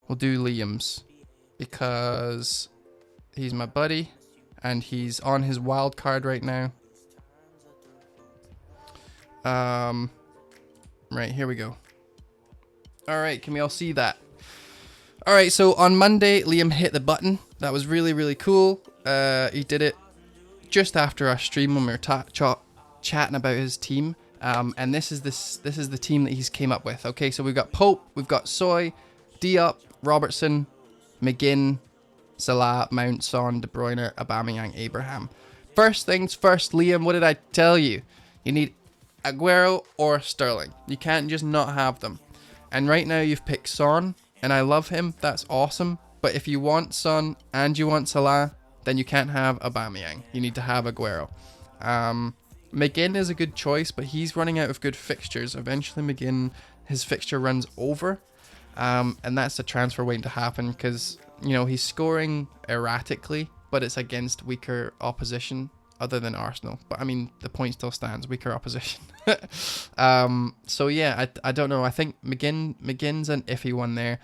We'll do Liam's because he's my buddy and he's on his wild card right now. Right, here we go. All right, can we all see that? All right, so on Monday, Liam hit the button. That was really, really cool. He did it just after our stream when we were chatting about his team. And this is the team that he's came up with. Okay, so we've got Pope, we've got Soy, Diop, Robertson, McGinn, Salah, Mount, Son, De Bruyne, Aubameyang, Abraham. First things first, Liam, what did I tell you? You need Aguero or Sterling. You can't just not have them. And right now you've picked Son, and I love him. That's awesome. But if you want Son and you want Salah, then you can't have Aubameyang. You need to have Aguero. McGinn is a good choice, but he's running out of good fixtures. Eventually McGinn, his fixture runs over. And that's the transfer waiting to happen because, you know, he's scoring erratically, but it's against weaker opposition other than Arsenal. But I mean, the point still stands, weaker opposition. So yeah, I don't know. I think McGinn's an iffy one there.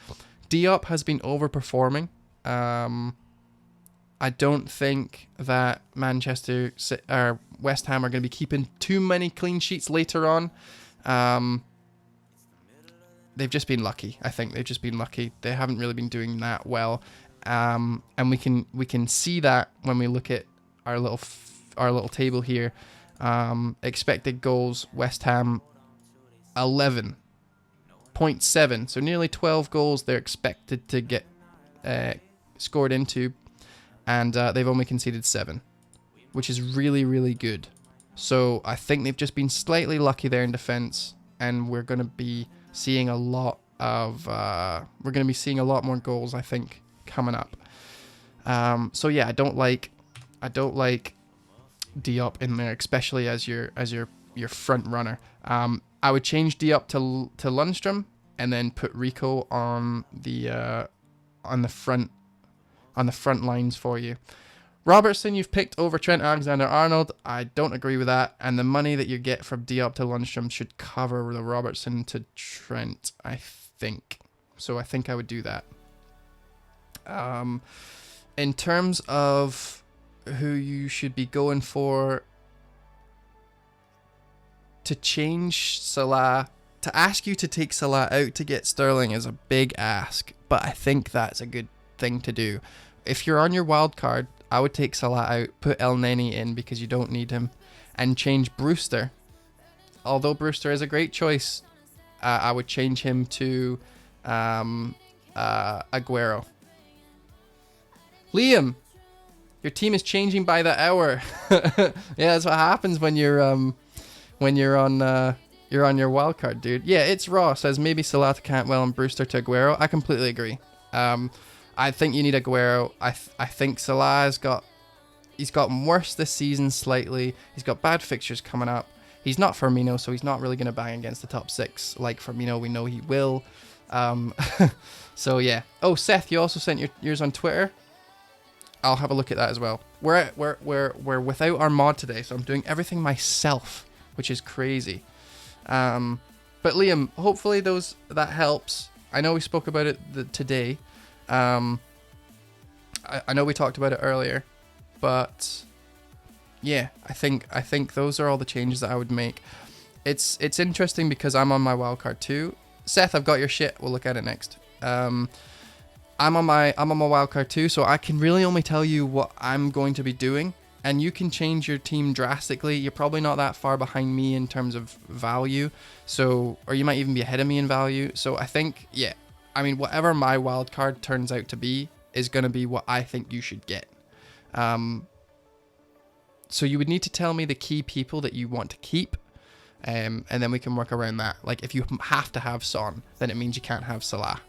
Diop has been overperforming. I don't think that West Ham are going to be keeping too many clean sheets later on. They've just been lucky. I think they've just been lucky. They haven't really been doing that well, and we can see that when we look at our little table here. Expected goals, West Ham 11.7, so nearly 12 goals they're expected to get scored into, and they've only conceded 7, which is really, really good. So I think they've just been slightly lucky there in defense, and we're going to be seeing a lot more goals, I think, coming up. So yeah, I don't like Diop in there, especially as your front runner. I would change Diop to Lundstrom and then put Rico on the front lines for you. Robertson, you've picked over Trent Alexander-Arnold. I don't agree with that. And the money that you get from Diop to Lundstrom should cover the Robertson to Trent, I think. So I think I would do that. In terms of who you should be going for to change Salah, to ask you to take Salah out to get Sterling is a big ask, but I think that's a good thing to do. If you're on your wild card, I would take Salah out, put El Neni in because you don't need him, and change Brewster. Although Brewster is a great choice, I would change him to Aguero. Liam, your team is changing by the hour. Yeah, that's what happens when you're on your wild card, dude. Yeah, it's Raw says maybe Salah to Cantwell and Brewster to Aguero. I completely agree. I think you need Aguero. I think Salah's he's gotten worse this season slightly. He's got bad fixtures coming up. He's not Firmino, so he's not really going to bang against the top 6 like Firmino. We know he will. So yeah. Oh, Seth, you also sent yours on Twitter. I'll have a look at that as well. We're without our mod today, so I'm doing everything myself, which is crazy. But Liam, hopefully that helps. I know we spoke about it today. I know we talked about it earlier, but yeah, I think those are all the changes that I would make. It's interesting because I'm on my wildcard too. Seth, I've got your shit. We'll look at it next. I'm on my wildcard too, so I can really only tell you what I'm going to be doing, and you can change your team drastically. You're probably not that far behind me in terms of value, or you might even be ahead of me in value. So I think, yeah, I mean, whatever my wild card turns out to be is going to be what I think you should get. So you would need to tell me the key people that you want to keep, and then we can work around that. Like, if you have to have Son, then it means you can't have Salah,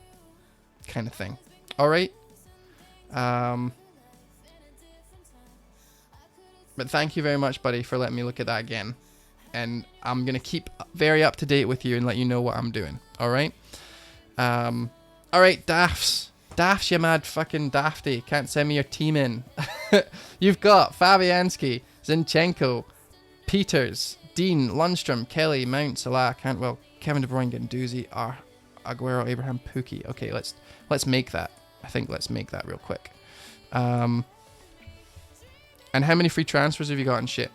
kind of thing. All right. But thank you very much, buddy, for letting me look at that again. And I'm going to keep very up to date with you and let you know what I'm doing. All right. All right, Daffs, you mad fucking dafty. Can't send me your team in. You've got Fabianski, Zinchenko, Peters, Dean, Lundstrom, Kelly, Mount, Salah, Cantwell, Kevin De Bruyne, Guendouzi, Aguero, Abraham, Pukki. Okay, let's make that. I think let's make that real quick. And how many free transfers have you got and shit?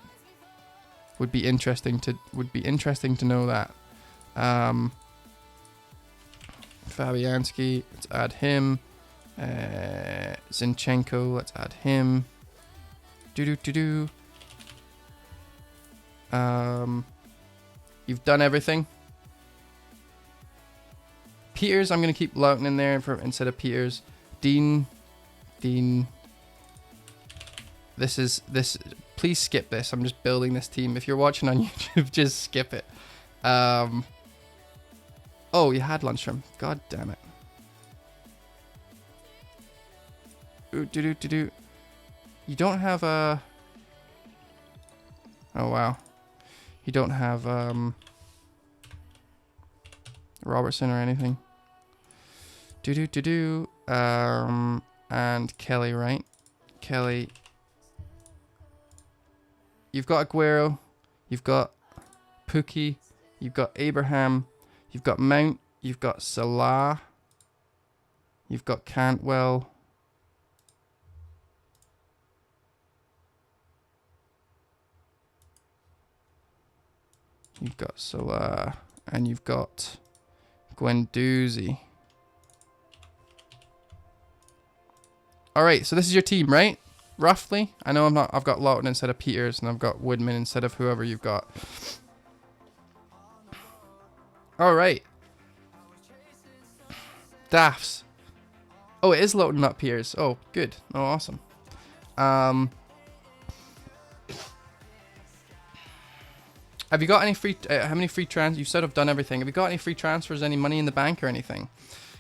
Would be interesting to know that. Fabianski, let's add him. Zinchenko, let's add him. You've done everything. Peters, I'm gonna keep Loughton in there instead of Peters. Dean. This. Please skip this. I'm just building this team. If you're watching on YouTube, just skip it. Oh, you had Lundstrom. God damn it. You don't have a... Oh, wow. You don't have Robertson or anything. And Kelly, right? Kelly. You've got Aguero. You've got Pukki. You've got Abraham. You've got Mount. You've got Salah. You've got Cantwell. You've got Salah. And you've got Guendouzi. Alright, so this is your team, right? Roughly. I know I've got Lawton instead of Peters, and I've got Woodman instead of whoever you've got. Alright. Daffs. Oh, it is Lawton, not Peters. Oh, good. Oh, awesome. Have you got any free... how many free transfers? You said I've done everything. Have you got any free transfers, any money in the bank or anything?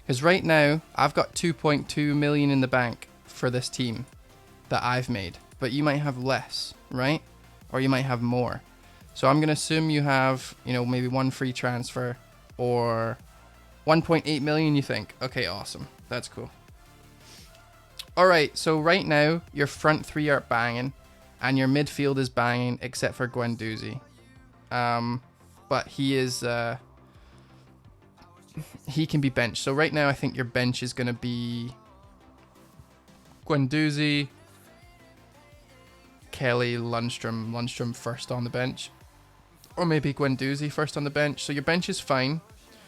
Because right now, I've got 2.2 million in the bank for this team that I've made. But you might have less, right? Or you might have more. So I'm going to assume you have, you know, maybe one free transfer or 1.8 million, you think? Okay, awesome. That's cool. Alright, so right now, your front three are banging and your midfield is banging except for Guendouzi. But he is, he can be benched. So right now, I think your bench is going to be Guendouzi, Kelly, Lundstrom first on the bench. Or maybe Guendouzi first on the bench. So your bench is fine.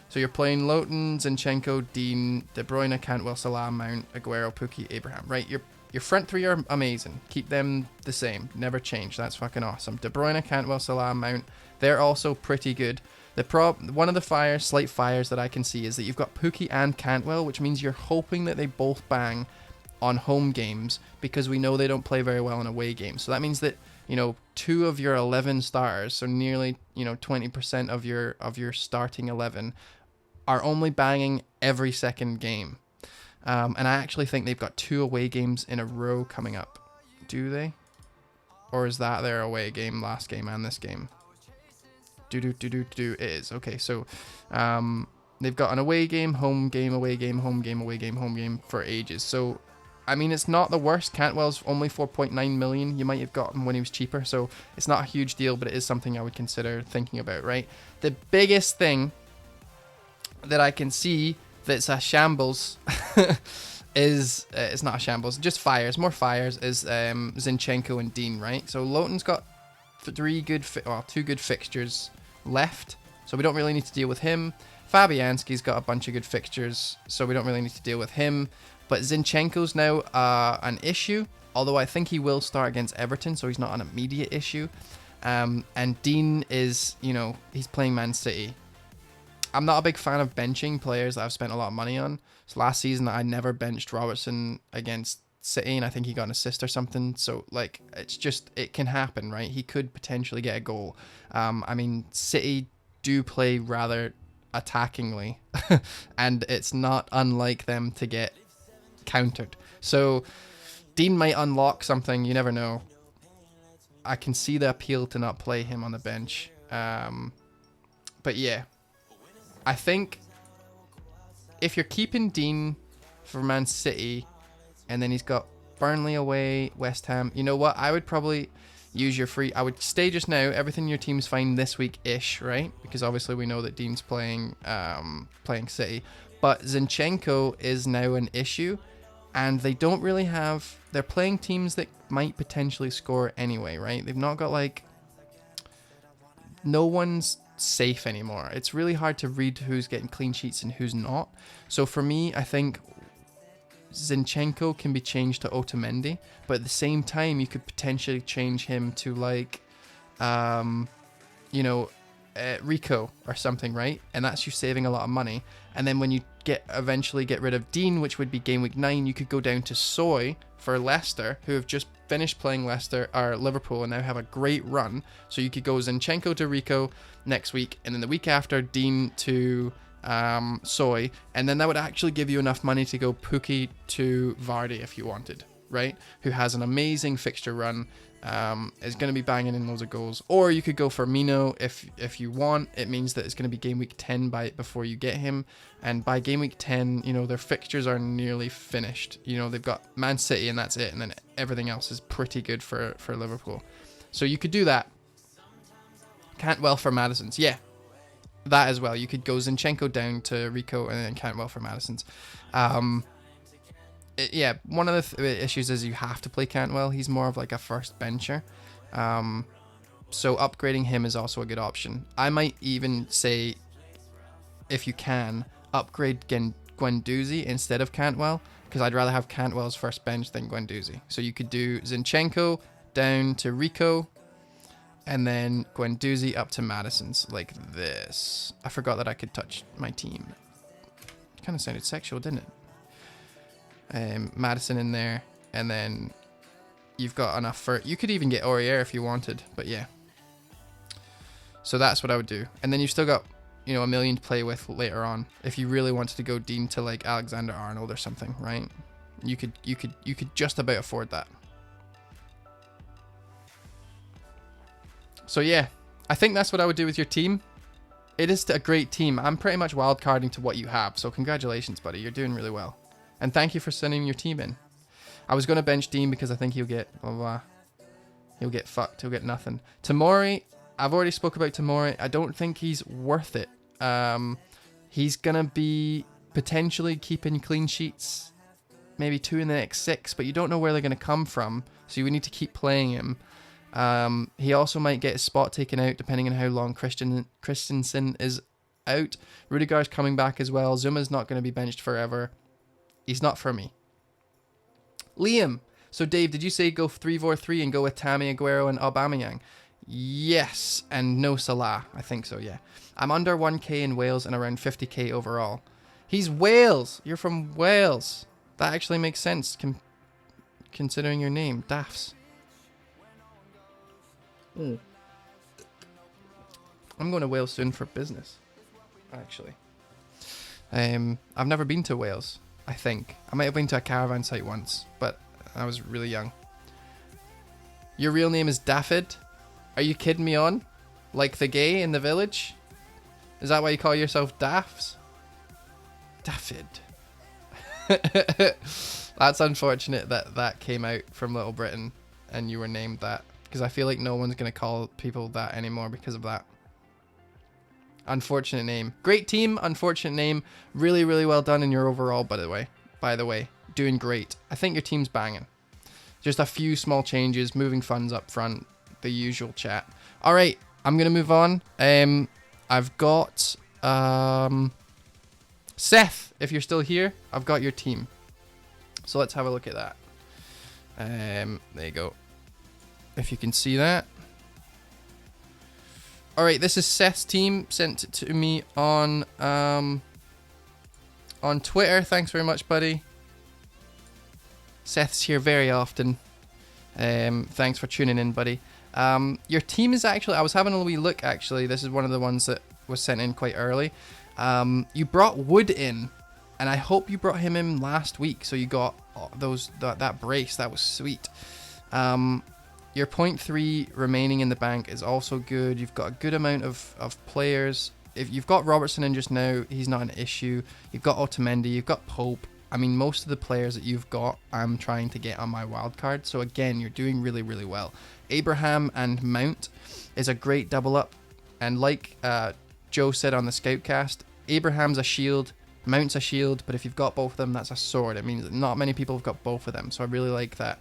So you're playing Lowton, Zinchenko, Dean, De Bruyne, Cantwell, Salah, Mount, Aguero, Pukki, Abraham. Right, your front three are amazing. Keep them the same. Never change. That's fucking awesome. De Bruyne, Cantwell, Salah, Mount. They're also pretty good. One of the slight fires that I can see is that you've got Pukki and Cantwell, which means you're hoping that they both bang on home games because we know they don't play very well in away games. So that means that, you know, 2 of your 11 starters, so nearly, you know, 20% of your starting 11 are only banging every second game. And I actually think they've got 2 away games in a row coming up. Do they? Or is that their away game, last game and this game? It is. Okay, so they've got an away game, home game, away game, home game, away game, home game for ages. So, I mean, it's not the worst. Cantwell's only 4.9 million. You might have got him when he was cheaper, so it's not a huge deal, but it is something I would consider thinking about, right? The biggest thing that I can see that's a shambles is it's not a shambles, just fires, more fires, is Zinchenko and Dean, right? So Lowton's got 2 good fixtures left, so we don't really need to deal with him. Fabianski's got a bunch of good fixtures, so we don't really need to deal with him. But Zinchenko's now an issue, although I think he will start against Everton, so he's not an immediate issue. And Dean is, you know, he's playing Man City. I'm not a big fan of benching players that I've spent a lot of money on. So last season, I never benched Robertson against City, and I think he got an assist or something. So, like, it's just, it can happen, right? He could potentially get a goal. I mean, City do play rather attackingly, and it's not unlike them to get countered. So, Dean might unlock something. You never know. I can see the appeal to not play him on the bench. But yeah, I think if you're keeping Dean for Man City, and then he's got Burnley away, West Ham, you know what? I would probably, use your free. I would stay just now. Everything in your team's fine this week-ish, right? Because obviously we know that Dean's playing City. But Zinchenko is now an issue. And they don't really have... They're playing teams that might potentially score anyway, right? They've not got, like... No one's safe anymore. It's really hard to read who's getting clean sheets and who's not. So for me, I think Zinchenko can be changed to Otamendi. But at the same time, you could potentially change him to, like... Rico or something, right? And that's you saving a lot of money. And then when you eventually get rid of Dean, which would be game week 9, you could go down to Soy for Leicester, who have just finished playing Liverpool and now have a great run. So you could go Zinchenko to Rico next week, and then the week after Dean to Soy, and then that would actually give you enough money to go Pukki to Vardy if you wanted, right? Who has an amazing fixture run. Is going to be banging in loads of goals. Or you could go for Mino if you want. It means that it's going to be game week 10 before you get him. And by game week 10, their fixtures are nearly finished. They've got Man City and that's it. And then everything else is pretty good for Liverpool. So you could do that. Cantwell for Madison's. Yeah, that as well. You could go Zinchenko down to Rico and then Cantwell for Madison's. One of the issues is you have to play Cantwell. He's more of like a first bencher. So upgrading him is also a good option. I might even say, if you can, upgrade Guendouzi instead of Cantwell, because I'd rather have Cantwell's first bench than Guendouzi. So you could do Zinchenko down to Rico, and then Guendouzi up to Madison's, like this. I forgot that I could touch my team. Kind of sounded sexual, didn't it? Madison in there, and then you've got enough for... You could even get Aurier if you wanted, but yeah. So that's what I would do. And then you've still got, a million to play with later on. If you really wanted to go Dean to like Alexander-Arnold or something, right? You could just about afford that. So yeah, I think that's what I would do with your team. It is a great team. I'm pretty much wildcarding to what you have, so congratulations, buddy. You're doing really well. And thank you for sending your team in. I was going to bench Dean because I think he'll get blah, blah, blah. He'll get fucked. He'll get nothing. Tamori, I've already spoke about Tamori. I don't think he's worth it. He's going to be potentially keeping clean sheets. Maybe 2 in the next 6, but you don't know where they're going to come from. So you would need to keep playing him. He also might get his spot taken out depending on how long Christensen is out. Rudiger's coming back as well. Zuma's not going to be benched forever. He's not for me. Liam. So, Dave, did you say go 3-4-3 and go with Tammy, Aguero, and Aubameyang? Yes, and no Salah. I think so, yeah. I'm under 1k in Wales and around 50k overall. He's Wales. You're from Wales. That actually makes sense, considering your name. Daffs. I'm going to Wales soon for business, actually. I've never been to Wales. I think. I might have been to a caravan site once, but I was really young. Your real name is Daffyd? Are you kidding me on? Like the gay in the village? Is that why you call yourself Daffs? Daffyd. That's unfortunate that came out from Little Britain and you were named that. Because I feel like no one's going to call people that anymore because of that. Unfortunate name. Great team, unfortunate name. Really, really well done in your overall, by the way. Doing great. I think your team's banging. Just a few small changes, moving funds up front, the usual chat. All right, I'm going to move on. I've got Seth, if you're still here, I've got your team. So let's have a look at that. There you go. If you can see that. All right, this is Seth's team, sent it to me on Twitter. Thanks very much, buddy. Seth's here very often. Thanks for tuning in, buddy. Your team is actually, I was having a wee look, actually. This is one of the ones that was sent in quite early. You brought Wood in, and I hope you brought him in last week, so you got that brace. That was sweet. Your 0.3 remaining in the bank is also good. You've got a good amount of players. If you've got Robertson in just now, he's not an issue. You've got Otamendi, you've got Pope. I mean, most of the players that you've got, I'm trying to get on my wild card. So again, you're doing really, really well. Abraham and Mount is a great double up. And like Joe said on the Scoutcast, Abraham's a shield, Mount's a shield, but if you've got both of them, that's a sword. It means that not many people have got both of them, so I really like that.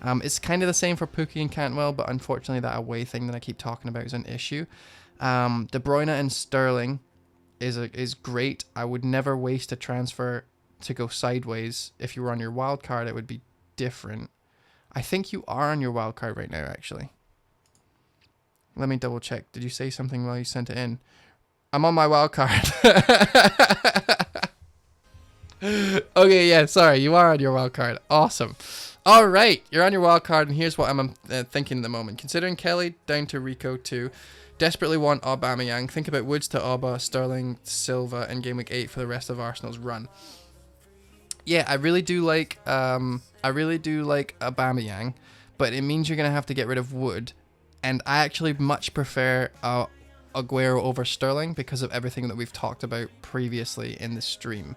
It's kind of the same for Pookie and Cantwell, but unfortunately that away thing that I keep talking about is an issue. De Bruyne and Sterling is great. I would never waste a transfer to go sideways. If you were on your wild card, it would be different. I think you are on your wild card right now, actually. Let me double check. Did you say something while you sent it in? I'm on my wild card. Okay, yeah, sorry. You are on your wild card. Awesome. All right, you're on your wild card, and here's what I'm thinking at the moment. Considering Kelly down to Rico 2, desperately want Aubameyang. Think about Woods to Auba, Sterling, Silva in game week 8 for the rest of Arsenal's run. Yeah, I really do like Aubameyang, but it means you're gonna have to get rid of Wood, and I actually much prefer Aguero over Sterling because of everything that we've talked about previously in the stream.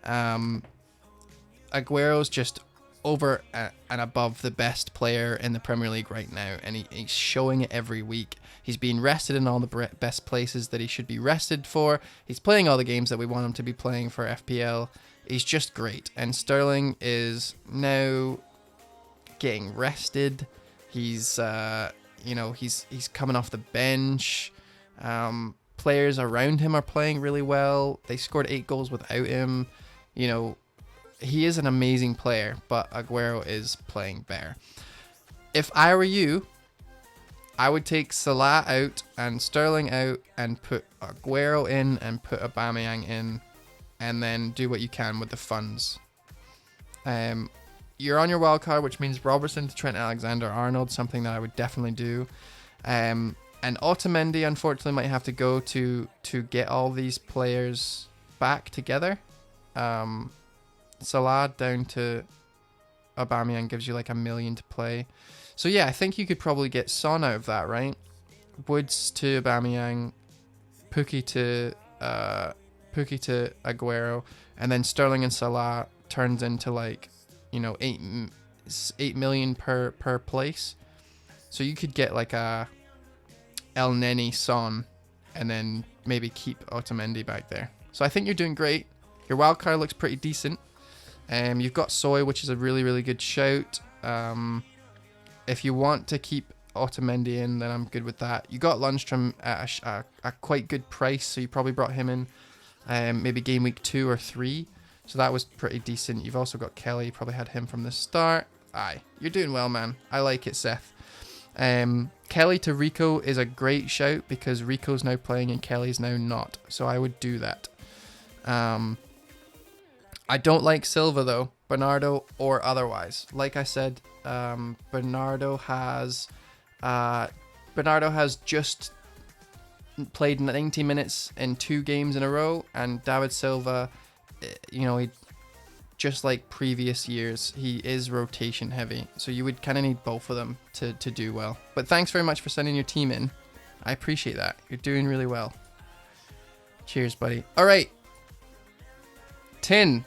Aguero's just over and above the best player in the Premier League right now, and he's showing it every week. He's being rested in all the best places that he should be rested for. He's playing all the games that we want him to be playing for FPL. He's just great, and Sterling is now getting rested. He's he's coming off the bench. Players around him are playing really well. They scored 8 goals without him. You know, he is an amazing player, but Aguero is playing better. If I were you, I would take Salah out and Sterling out and put Aguero in and put Aubameyang in, and then do what you can with the funds. You're on your wild card, which means Robertson to Trent Alexander-Arnold, something that I would definitely do. And Otamendi, unfortunately, might have to go to get all these players back together. Salah down to Aubameyang gives you like $1 million to play. So yeah, I think you could probably get Son out of that, right? Woods to Aubameyang, Pookie to Aguero, and then Sterling and Salah turns into like, you know, 8 million per place. So you could get like a El Neni, Son, and then maybe keep Otamendi back there. So I think you're doing great. Your wild card looks pretty decent. You've got Soy, which is a really, really good shout. If you want to keep Otamendi in, then I'm good with that. You got Lundstrom at a quite good price, so you probably brought him in maybe game week 2 or 3. So that was pretty decent. You've also got Kelly. You probably had him from the start. Aye, you're doing well, man. I like it, Seth. Kelly to Rico is a great shout because Rico's now playing and Kelly's now not. So I would do that. I don't like Silva though, Bernardo or otherwise. Like I said, Bernardo has just played 90 minutes in 2 games in a row, and David Silva, you know, he just like previous years, he is rotation heavy, so you would kind of need both of them to do well. But thanks very much for sending your team in. I appreciate that. You're doing really well. Cheers, buddy. All right. Tin.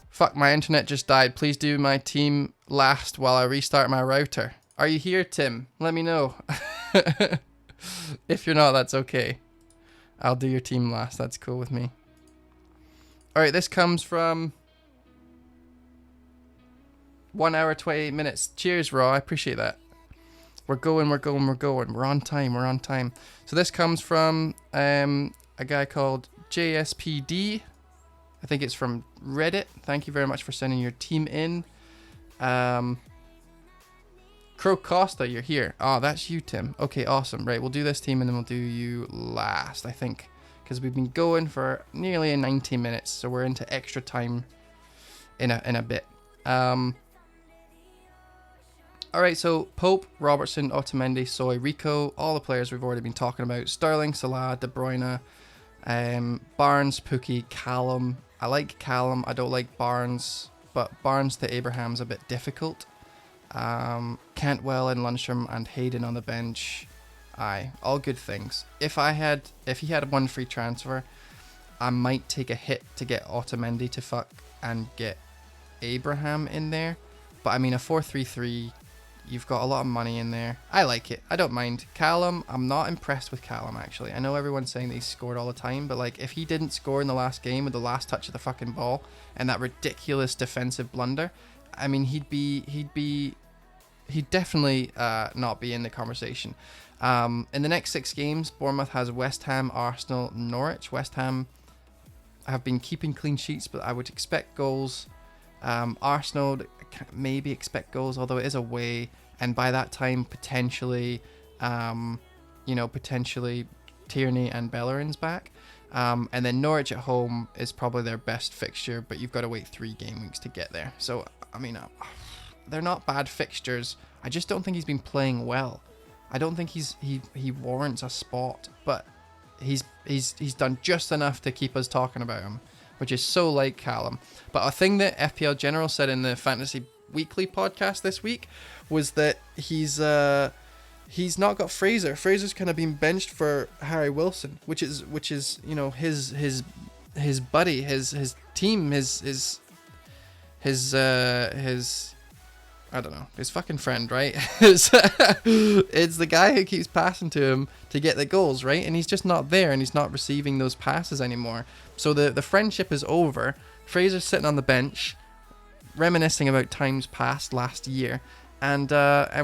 Fuck, my internet just died. Please do my team last while I restart my router. Are you here, Tim? Let me know. If you're not, that's okay. I'll do your team last. That's cool with me. Alright, this comes from 1 hour, 28 minutes. Cheers, Raw. I appreciate that. We're going. We're on time. So this comes from a guy called JSPD. I think it's from Reddit. Thank you very much for sending your team in. Crow Costa, you're here. Oh, that's you, Tim. Okay, awesome. Right, we'll do this team and then we'll do you last, I think. Because we've been going for nearly 90 minutes, so we're into extra time in a bit. Alright, so Pope, Robertson, Otamendi, Soy, Rico, all the players we've already been talking about. Sterling, Salah, De Bruyne, Barnes, Pookie, Callum. I like Callum, I don't like Barnes, but Barnes to Abraham's a bit difficult. Cantwell and Lundstrom and Hayden on the bench. Aye, all good things. If he had one free transfer, I might take a hit to get Otamendi to fuck and get Abraham in there. But I mean, a 4-3-3, you've got a lot of money in there. I like it. I don't mind. Callum, I'm not impressed with Callum, actually. I know everyone's saying that he scored all the time, but like, if he didn't score in the last game with the last touch of the fucking ball and that ridiculous defensive blunder, I mean, he'd definitely not be in the conversation. In the next 6 games, Bournemouth has West Ham, Arsenal, Norwich. West Ham have been keeping clean sheets, but I would expect goals. Arsenal, maybe expect goals, although it is away, and by that time potentially Tierney and Bellerin's back, and then Norwich at home is probably their best fixture, but you've got to wait 3 game weeks to get there. So I mean, they're not bad fixtures. I just don't think he's been playing well. I don't think he warrants a spot, but he's done just enough to keep us talking about him, which is so like Callum. But a thing that FPL General said in the Fantasy Weekly podcast this week was that he's not got Fraser. Fraser's kind of been benched for Harry Wilson, which is his buddy, his team, his I don't know, his fucking friend, right? It's the guy who keeps passing to him to get the goals, right? And he's just not there, and he's not receiving those passes anymore. So the friendship is over. Fraser's sitting on the bench, reminiscing about times past last year, and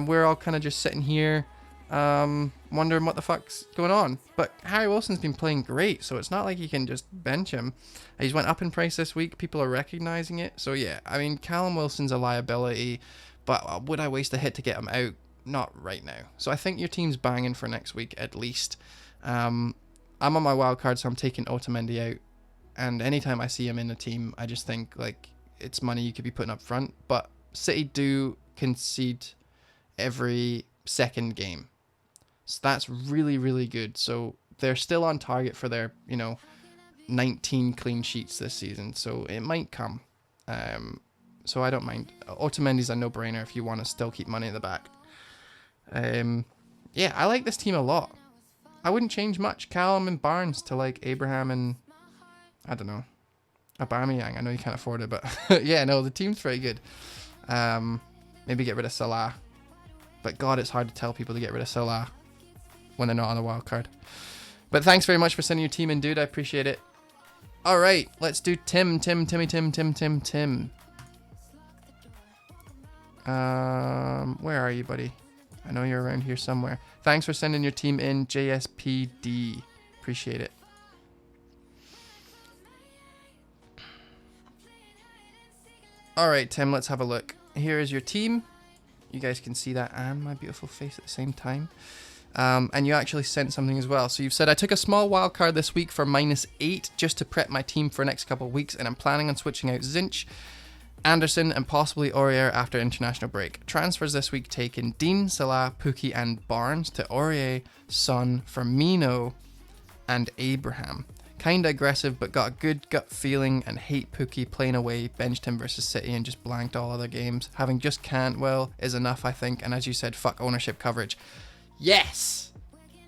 we're all kind of just sitting here, wondering what the fuck's going on. But Harry Wilson's been playing great, so it's not like you can just bench him. He's went up in price this week. People are recognizing it. So yeah, I mean, Callum Wilson's a liability. But would I waste a hit to get him out? Not right now. So I think your team's banging for next week at least. I'm on my wild card, so I'm taking Otamendi out. And anytime I see him in a team, I just think like it's money you could be putting up front. But City do concede every second game, so that's really, really good. So they're still on target for their 19 clean sheets this season. So it might come. So I don't mind. Otamendi's a no-brainer if you want to still keep money in the back. Yeah, I like this team a lot. I wouldn't change much. Callum and Barnes to like Abraham and, I don't know, Aubameyang. I know you can't afford it, but yeah, no, the team's very good. Maybe get rid of Salah. But God, it's hard to tell people to get rid of Salah when they're not on a wild card. But thanks very much for sending your team in, dude. I appreciate it. All right, let's do Tim. Where are you, buddy? I know you're around here somewhere. Thanks for sending your team in, JSPD. Appreciate it. Alright, Tim, let's have a look. Here is your team. You guys can see that and my beautiful face at the same time. And you actually sent something as well. So you've said, I took a small wild card this week for -8 just to prep my team for the next couple of weeks, and I'm planning on switching out Zinch, Anderson, and possibly Aurier after international break. Transfers this week taken Dean, Salah, Pukki, and Barnes to Aurier, Son, Firmino, and Abraham. Kinda aggressive, but got a good gut feeling and hate Pukki playing away. Benched him versus City and just blanked all other games. Having just Cantwell is enough, I think. And as you said, fuck ownership coverage. Yes!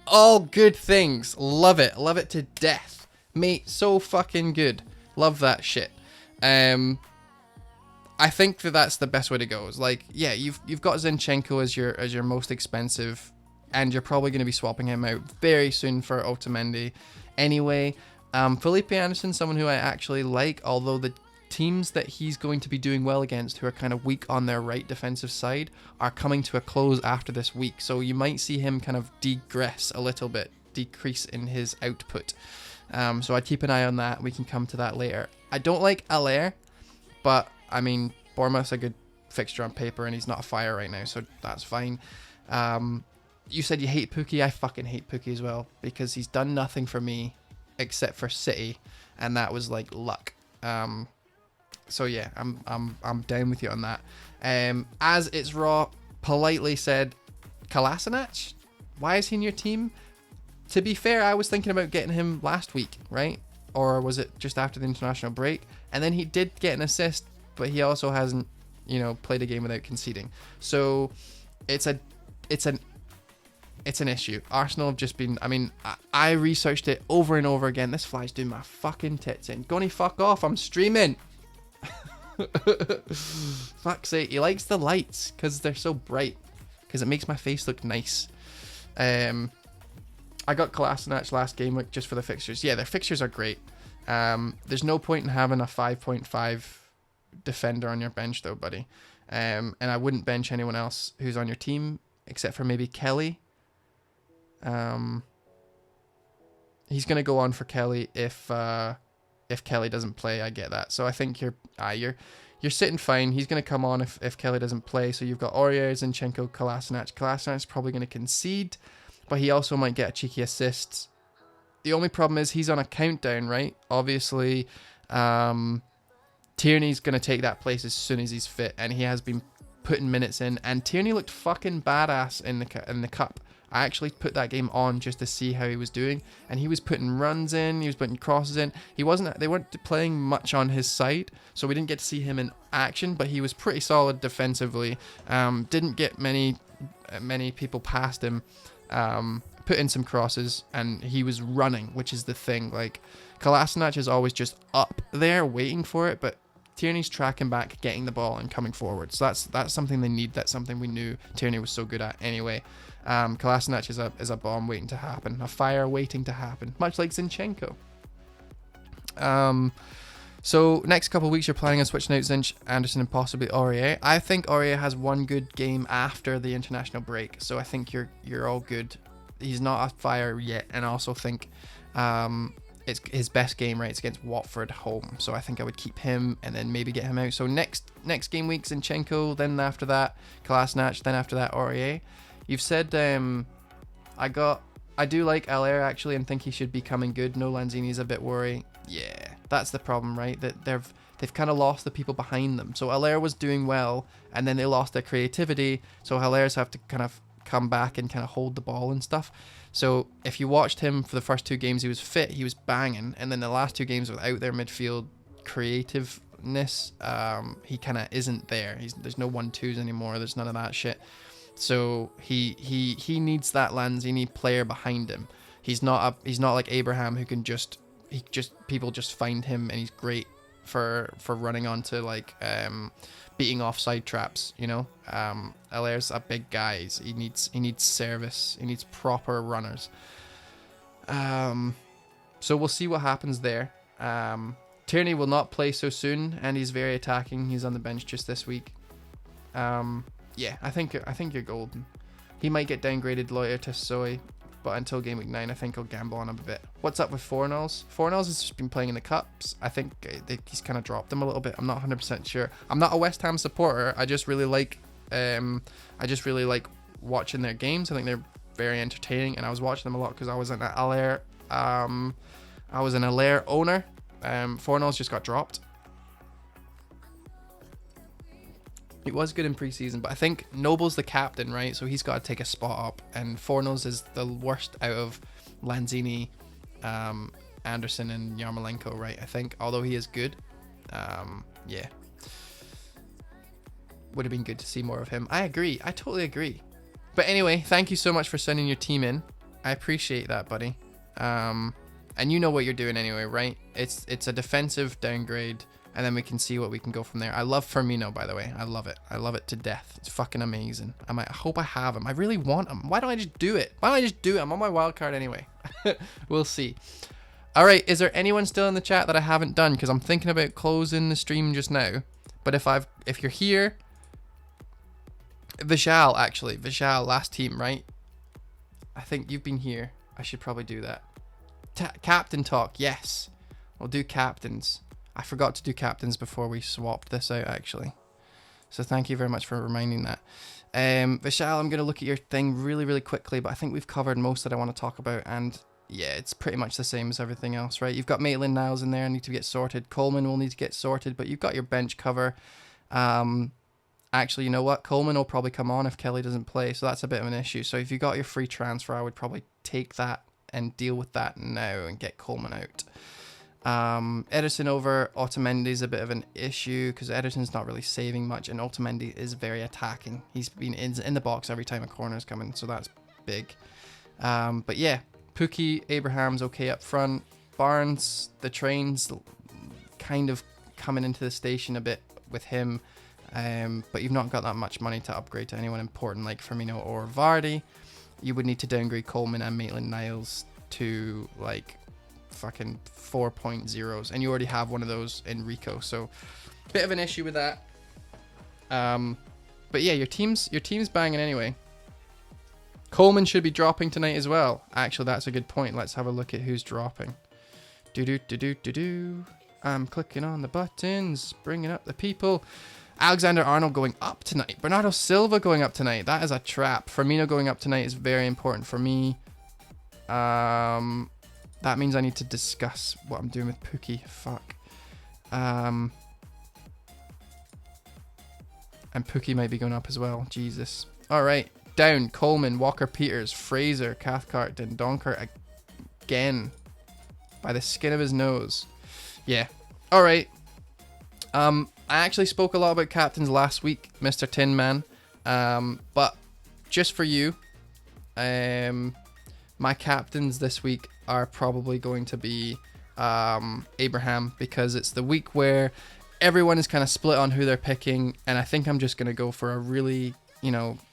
All good things. Love it. Love it to death. Mate, so fucking good. Love that shit. I think that's the best way to go. Is like, yeah, you've got Zinchenko as your most expensive, and you're probably going to be swapping him out very soon for Otamendi. Anyway, Felipe Anderson, someone who I actually like, although the teams that he's going to be doing well against, who are kind of weak on their right defensive side, are coming to a close after this week. So you might see him kind of decrease in his output. So I'd keep an eye on that. We can come to that later. I don't like Allaire, but I mean, Bournemouth's a good fixture on paper, and he's not a fire right now, so that's fine. You said you hate Pukki. I fucking hate Pukki as well, because he's done nothing for me except for City, and that was like luck. So yeah, I'm down with you on that. As it's raw, politely said, Kolasinac, why is he in your team? To be fair, I was thinking about getting him last week, right? Or was it just after the international break? And then he did get an assist, but he also hasn't, played a game without conceding. So it's an it's an issue. Arsenal have just been, I mean, I researched it over and over again. This fly's doing my fucking tits in. Gonna fuck off, I'm streaming. Fuck's sake, he likes the lights because they're so bright. Because it makes my face look nice. I got Kolasinac last game week just for the fixtures. Yeah, their fixtures are great. There's no point in having a 5.5 defender on your bench though, buddy. And I wouldn't bench anyone else who's on your team except for maybe Kelly. He's gonna go on for Kelly if Kelly doesn't play. I get that. So I think you're sitting fine. He's gonna come on if Kelly doesn't play. So you've got Aurier, Zinchenko, Kolasinac. Kolasinac probably gonna concede, but he also might get a cheeky assist. The only problem is he's on a countdown, right? Obviously, Tierney's going to take that place as soon as he's fit, and he has been putting minutes in. And Tierney looked fucking badass in the cup. I actually put that game on just to see how he was doing, and he was putting runs in, he was putting crosses in. They weren't playing much on his side, so we didn't get to see him in action, but he was pretty solid defensively. Didn't get many people past him. Put in some crosses, and he was running, which is the thing. Like, Kolasinac is always just up there waiting for it, but Tierney's tracking back, getting the ball, and coming forward. So that's something they need. That's something we knew Tierney was so good at anyway. Kolasinac is a bomb waiting to happen, a fire waiting to happen, much like Zinchenko. So next couple of weeks you're planning on switching out Zinch, Anderson, and possibly Aurier. I think Aurier has one good game after the international break, so I think you're all good. He's not a fire yet, and I also think it's his best game, right? It's against Watford home, so I think I would keep him and then maybe get him out. So next game week Zinchenko, then after that Kolasinac, then after that Aurier. You've said I do like Allaire actually, and think he should be coming good. No, Lanzini's a bit worried. Yeah, that's the problem, right? That they've kind of lost the people behind them. So Allaire was doing well, and then they lost their creativity. So Allaire's have to kind of come back and kind of hold the ball and stuff. So if you watched him for the first two games, he was fit, he was banging, and then the last two games without their midfield creativeness, he kind of isn't there. There's no 1-2s anymore. There's none of that shit. So he needs that Lanzini player behind him. He's not like Abraham, who can people just find him, and he's great for running onto like beating offside traps, you know. Allaire's a big guy. He needs service. He needs proper runners. So we'll see what happens there. Tierney will not play so soon, and he's very attacking. He's on the bench just this week. Yeah, I think you're golden. He might get downgraded later to Soy, but until game week 9, I think I'll gamble on him a bit. What's up with Fornals? Fornals has just been playing in the cups. I think he's kind of dropped them a little bit. I'm not 100% sure. I'm not a West Ham supporter. I just really like watching their games. I think they're very entertaining, and I was watching them a lot because I was an Allaire owner. Fornals just got dropped. He was good in preseason, but I think Noble's the captain, right? So he's got to take a spot up, and Fornals is the worst out of Lanzini, Anderson, and Yarmolenko, right? I think, although he is good, yeah, would have been good to see more of him. I agree. I totally agree. But anyway, thank you so much for sending your team in. I appreciate that, buddy. And you know what you're doing anyway, right? It's a defensive downgrade, and then we can see what we can go from there. I love Firmino, by the way. I love it. I love it to death. It's fucking amazing. I hope I have him. I really want him. Why don't I just do it? I'm on my wild card anyway. We'll see. All right. Is there anyone still in the chat that I haven't done? Because I'm thinking about closing the stream just now. But if you're here, Vishal, last team, right? I think you've been here. I should probably do that. Captain talk. Yes. We'll do captains. I forgot to do captains before we swapped this out, actually. So thank you very much for reminding that. Vishal, I'm going to look at your thing really, really quickly, but I think we've covered most that I want to talk about, and yeah, it's pretty much the same as everything else, right? You've got Maitland-Niles in there, need to get sorted. Coleman will need to get sorted, but you've got your bench cover. Actually, you know what? Coleman will probably come on if Kelly doesn't play, so that's a bit of an issue. So if you got your free transfer, I would probably take that and deal with that now and get Coleman out. Ederson over Otamendi is a bit of an issue because Ederson's not really saving much, and Otamendi is very attacking. He's been in the box every time a corner is coming, so that's big. But yeah, Pookie, Abraham's okay up front. Barnes, the train's kind of coming into the station a bit with him. But you've not got that much money to upgrade to anyone important like Firmino or Vardy. You would need to downgrade Coleman and Maitland-Niles to like fucking 4.0s, and you already have one of those in Rico, so bit of an issue with that. But yeah, your team's banging anyway. Coleman should be dropping tonight as well. Actually, that's a good point. Let's have a look at who's dropping. I'm clicking on the buttons, bringing up the people. Alexander-Arnold going up tonight. Bernardo Silva going up tonight. That is a trap. Firmino going up tonight is very important for me. That means I need to discuss what I'm doing with Pookie. Fuck. And Pookie might be going up as well. Jesus. Alright. Down. Coleman, Walker-Peters, Fraser, Cathcart, Dendonker again. By the skin of his nose. Yeah. Alright. I actually spoke a lot about captains last week, Mr. Tin Man. But just for you, my captains this week are probably going to be Abraham, because it's the week where everyone is kind of split on who they're picking, and I think I'm just going to go for a really,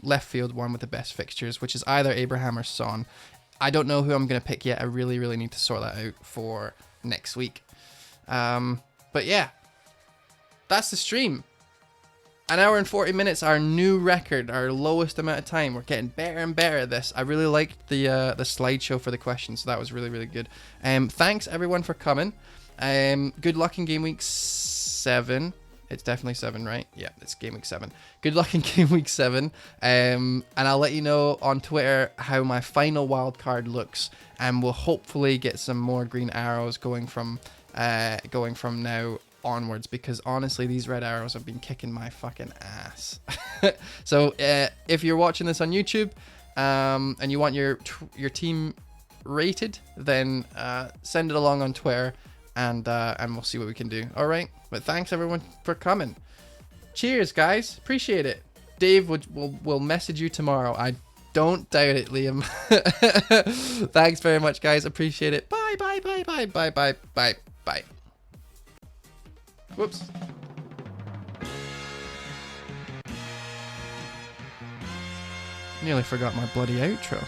left field one with the best fixtures, which is either Abraham or Son. I don't know who I'm going to pick yet. I really, really need to sort that out for next week. But yeah, that's the stream. An hour and 40 minutes, our new record, our lowest amount of time. We're getting better and better at this. I really liked the slideshow for the questions, so that was really, really good. Thanks everyone for coming. Good luck in game week 7. It's definitely 7, right? Yeah, it's game week 7. Good luck in game week 7. And I'll let you know on Twitter how my final wild card looks, and we'll hopefully get some more green arrows going from now onwards, because honestly these red arrows have been kicking my fucking ass. So if you're watching this on YouTube and you want your team rated, then send it along on Twitter, and we'll see what we can do. All right, but thanks everyone for coming. Cheers guys, appreciate it. Dave will message you tomorrow. I don't doubt it, Liam. Thanks very much guys, appreciate it. Bye bye bye bye bye bye bye bye. Whoops. Nearly forgot my bloody outro.